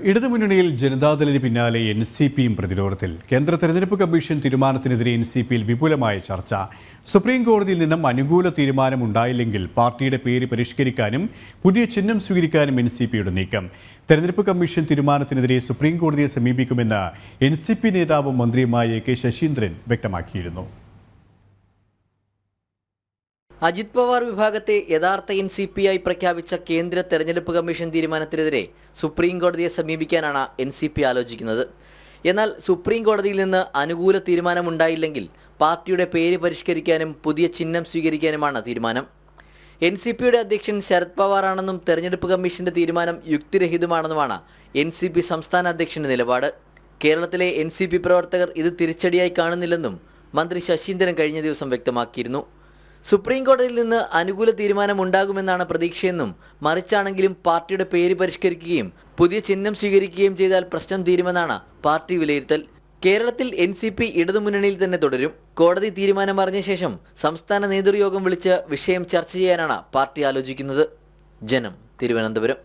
ഇടതുമുന്നണിയിൽ ജനതാദളിന് പിന്നാലെ NCPയും പ്രതിരോധത്തിൽ. കേന്ദ്ര തെരഞ്ഞെടുപ്പ് കമ്മീഷൻ തീരുമാനത്തിനെതിരെ NCPയിൽ വിപുലമായ ചർച്ച. സുപ്രീം കോടതിയിൽ നിന്നും അനുകൂല തീരുമാനമുണ്ടായില്ലെങ്കിൽ പാർട്ടിയുടെ പേര് പരിഷ്കരിക്കാനും പുതിയ ചിഹ്നം സ്വീകരിക്കാനും NCPയുടെ നീക്കം. തെരഞ്ഞെടുപ്പ് കമ്മീഷൻ തീരുമാനത്തിനെതിരെ സുപ്രീം കോടതിയെ സമീപിക്കുമെന്ന് NCP നേതാവും മന്ത്രിയുമായ AK ശശീന്ദ്രൻ വ്യക്തമാക്കിയിരുന്നു. അജിത് പവാർ വിഭാഗത്തെ യഥാർത്ഥ NCPയായി പ്രഖ്യാപിച്ച കേന്ദ്ര തെരഞ്ഞെടുപ്പ് കമ്മീഷൻ തീരുമാനത്തിനെതിരെ സുപ്രീം കോടതിയെ സമീപിക്കാനാണ് NCP ആലോചിക്കുന്നത്. എന്നാൽ സുപ്രീം കോടതിയിൽ നിന്ന് അനുകൂല തീരുമാനമുണ്ടായില്ലെങ്കിൽ പാർട്ടിയുടെ പേര് പരിഷ്കരിക്കാനും പുതിയ ചിഹ്നം സ്വീകരിക്കാനുമാണ് തീരുമാനം. NCPയുടെ അധ്യക്ഷൻ ശരത് പവാറാണെന്നും തെരഞ്ഞെടുപ്പ് കമ്മീഷന്റെ തീരുമാനം യുക്തിരഹിതമാണെന്നുമാണ് NCP സംസ്ഥാന അധ്യക്ഷന്റെ നിലപാട്. കേരളത്തിലെ NCP പ്രവർത്തകർ ഇത് തിരിച്ചടിയായി കാണുന്നില്ലെന്നും മന്ത്രി ശശീന്ദ്രൻ കഴിഞ്ഞ ദിവസം വ്യക്തമാക്കിയിരുന്നു. സുപ്രീം കോടതിയിൽ നിന്ന് അനുകൂല തീരുമാനം ഉണ്ടാകുമെന്നാണ് പ്രതീക്ഷയെന്നും മറിച്ചാണെങ്കിലും പാർട്ടിയുടെ പേര് പരിഷ്കരിക്കുകയും പുതിയ ചിഹ്നം സ്വീകരിക്കുകയും ചെയ്താൽ പ്രശ്നം തീരുമെന്നാണ് പാർട്ടി വിലയിരുത്തൽ. കേരളത്തിൽ NCP ഇടതുമുന്നണിയിൽ തന്നെ തുടരും. കോടതി തീരുമാനം അറിഞ്ഞ ശേഷം സംസ്ഥാന നേതൃയോഗം വിളിച്ച് വിഷയം ചർച്ച ചെയ്യാനാണ് പാർട്ടി ആലോചിക്കുന്നത്. ജനം, തിരുവനന്തപുരം.